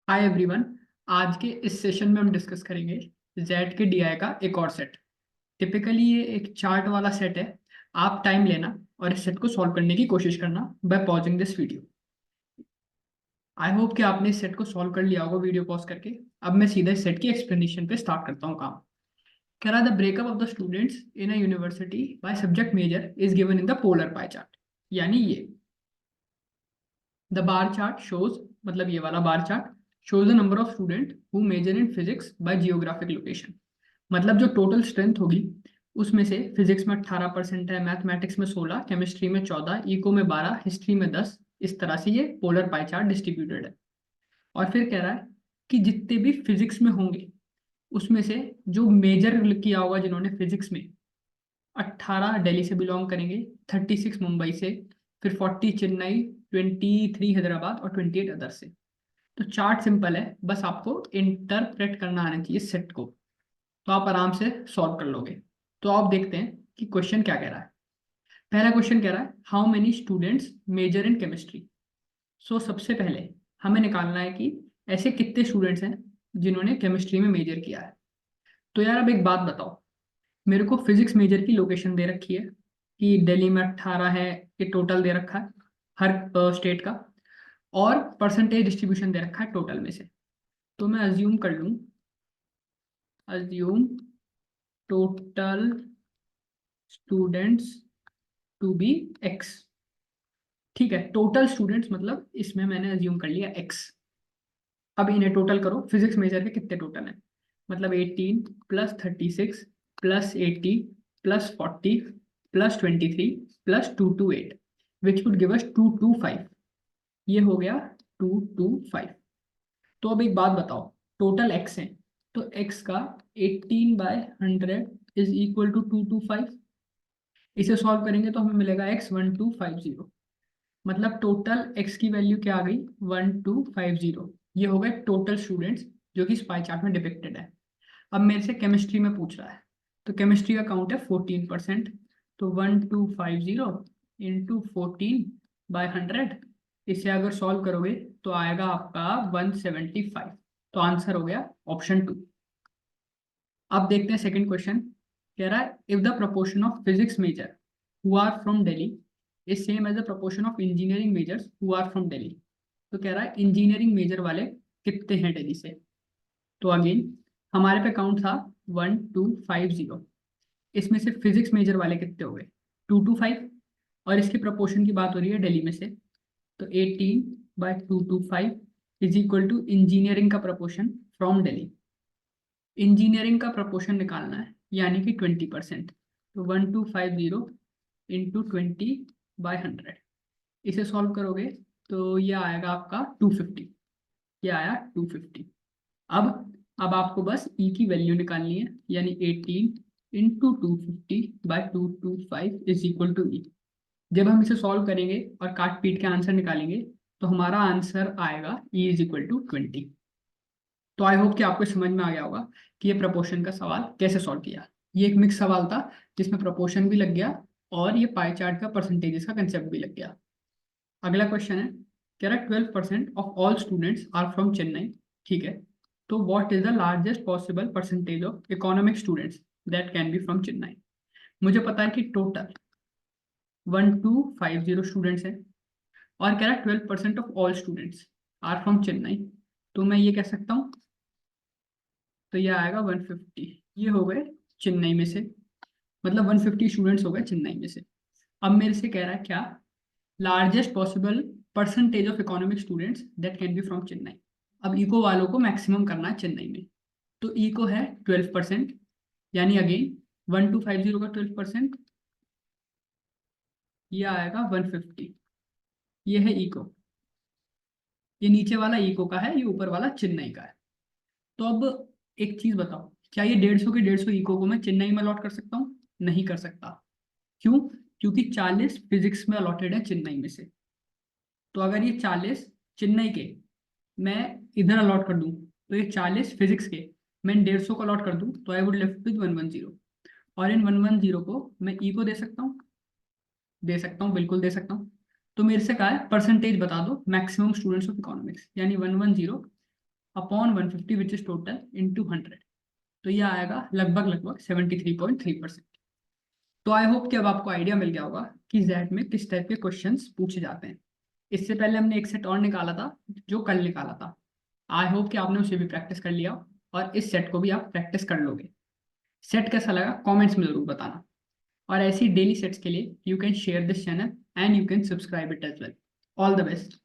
Hi everyone. आज के इस सेशन में हम डिस्कस करेंगे जेड के डीआई का एक और सेट। टिपिकली ये एक चार्ट वाला सेट है। आप टाइम लेना और इस सेट को सॉल्व करने की कोशिश करना by pausing this video. I hope कि आपने इस सेट को सॉल्व कर लिया होगा वीडियो पॉज करके। अब मैं सीधा इस सेट की एक्सप्लेनेशन पे स्टार्ट करता हूँ काम। कह रहा the breakup of the students in a university by subject major is given in the polar pie chart. यानी ये द बार चार्ट शोज, मतलब ये वाला bar chart shows the number of student who major in physics by geographic location. मतलब जो total strength होगी उसमें से फिजिक्स में 18% है, मैथमेटिक्स में 16, केमिस्ट्री में 14, इको में 12, हिस्ट्री में 10। इस तरह से ये पोलर पाई चार्ट डिस्ट्रीब्यूटेड है। और फिर कह रहा है कि जितने भी फिजिक्स में होंगे उसमें से जो मेजर किया होगा जिन्होंने फिजिक्स में, 18 दिल्ली से बिलोंग करेंगे, 36 मुंबई से, फिर 40 चेन्नई, 23 हैदराबाद और 28 अदर से। तो चार्ट सिंपल है, बस आपको इंटरप्रेट करना आना चाहिए सेट को, तो आप आराम से सॉल्व कर लोगे। तो आप देखते हैं कि क्वेश्चन क्या कह रहा है। पहला क्वेश्चन कह रहा है how many students major in chemistry. So सबसे पहले हमें निकालना है कि ऐसे कितने स्टूडेंट्स हैं जिन्होंने केमिस्ट्री में मेजर किया है। तो यार अब एक बात बताओ, मेरे को फिजिक्स मेजर की लोकेशन दे रखी है कि दिल्ली में 18 है, ये टोटल दे रखा है हर स्टेट का, और परसेंटेज डिस्ट्रीब्यूशन दे रखा है टोटल में से। तो मैं अज्यूम कर लूँ, assume total students to be X. ठीक है, टोटल स्टूडेंट्स मतलब इसमें मैंने अज्यूम कर लिया एक्स। अब इन्हें टोटल करो, फिजिक्स मेजर के कितने टोटल हैं। मतलब 18 plus 36 plus 80 plus 40 plus 23 plus 228 which would give us 225। ये हो गया 225। तो अब एक बात बताओ, टोटल एक्स है तो एक्स का 18/100 इज इक्वल टू 225। इसे सॉल्व करेंगे तो हमें मिलेगा x1250। मतलब टोटल x की वैल्यू क्या आ गई, 1250। ये हो गए टोटल स्टूडेंट्स जो कि स्पाई चार्ट में डिपिक्टेड है। अब मेरे से केमिस्ट्री में पूछ रहा है, तो केमिस्ट्री का काउंट है 14%। तो 1250 इंटू 14/100, इसे अगर सॉल्व करोगे तो आएगा आपका 175। तो आंसर हो गया ऑप्शन 2। अब देखते हैं सेकंड क्वेश्चन। कह रहा है if the proportion of physics major who are from Delhi is same as the proportion of engineering majors who are from Delhi. तो कह रहा है इंजीनियरिंग मेजर वाले कितने हैं दिल्ली से। तो अगेन हमारे पे काउंट था 1250। इसमें से फिजिक्स मेजर वाले कितने हो गए, 225। और इसकी प्रपोर्शन की बात हो रही है दिल्ली में से, तो 18/225 इज इक्वल टू इंजीनियरिंग का प्रपोर्शन फ्रॉम दिल्ली। इंजीनियरिंग का प्रपोर्शन निकालना है यानी कि 20%। तो 1250 इंटू 20/100, इसे सॉल्व करोगे तो ये आएगा आपका 250। ये आया 250। अब आपको बस ई की वैल्यू निकालनी है, यानी 18 इंटू 250/225 इज इक्वल टू ई। जब हम इसे सॉल्व करेंगे और काट पीट के आंसर निकालेंगे तो हमारा आंसर आएगा ई इज इक्वल टू 20। तो आई होप कि आपको समझ में आ गया होगा कि ये प्रपोर्शन का सवाल कैसे सॉल्व किया। ये एक मिक्स सवाल था जिसमें प्रपोर्शन भी लग गया और ये पाई चार्ट का परसेंटेजेस का कंसेप्ट भी लग गया। अगला क्वेश्चन है, कह रहा है 12% of all students are from Chennai. ठीक है, तो what is the largest possible percentage of economic students that can be from Chennai. मुझे पता है कि टोटल 1250 स्टूडेंट्स हैं और कह रहा है 12% of all students are from Chennai. तो मैं ये कह सकता हूँ, तो ये आएगा 150। ये हो गए चेन्नई में से, मतलब 150 स्टूडेंट्स हो गए चेन्नई में से। अब मेरे से कह रहा है क्या, largest possible percentage of economic students that can be from Chennai. अब इको वालों को मैक्सिमम करना है चेन्नई में, तो इको है 12%, यानी अगेन 1250 का 12%, ये आएगा 150। ये है इको, ये नीचे वाला इको का है, ये ऊपर वाला चेन्नई का है। तो अब एक चीज बताओ, क्या ये 150 के 150 इको को मैं चेन्नई में अलॉट कर सकता हूँ? नहीं कर सकता। क्यों? क्योंकि 40 फिजिक्स में अलॉटेड है चेन्नई में से। तो अगर ये 40 चेन्नई के मैं इधर अलॉट कर दूं, तो ये 40 फिजिक्स के मैं 150 को अलॉट कर दूं, तो आई वुड लेफ्ट विद 110। और इन 110 को मैं ई को दे सकता हूँ, दे सकता हूँ, बिल्कुल दे सकता हूँ। तो मेरे से कहा है परसेंटेज बता दो मैक्सिमम स्टूडेंट्स ऑफ इकोनॉमिक्स, यानी 110 upon 150 which is total into 100, तो ये आएगा लगभग 73.3%। तो आई होप कि अब आपको आइडिया मिल गया होगा कि जेड में किस टाइप के क्वेश्चंस पूछे जाते हैं। इससे पहले हमने एक सेट और निकाला था जो कल निकाला था, आई होप कि आपने उसे भी प्रैक्टिस कर लिया और इस सेट को भी आप प्रैक्टिस कर लोगे। सेट कैसा लगा कमेंट्स में जरूर बताना, और ऐसी डेली सेट्स के लिए you can share this channel and you can subscribe it as well. All the best.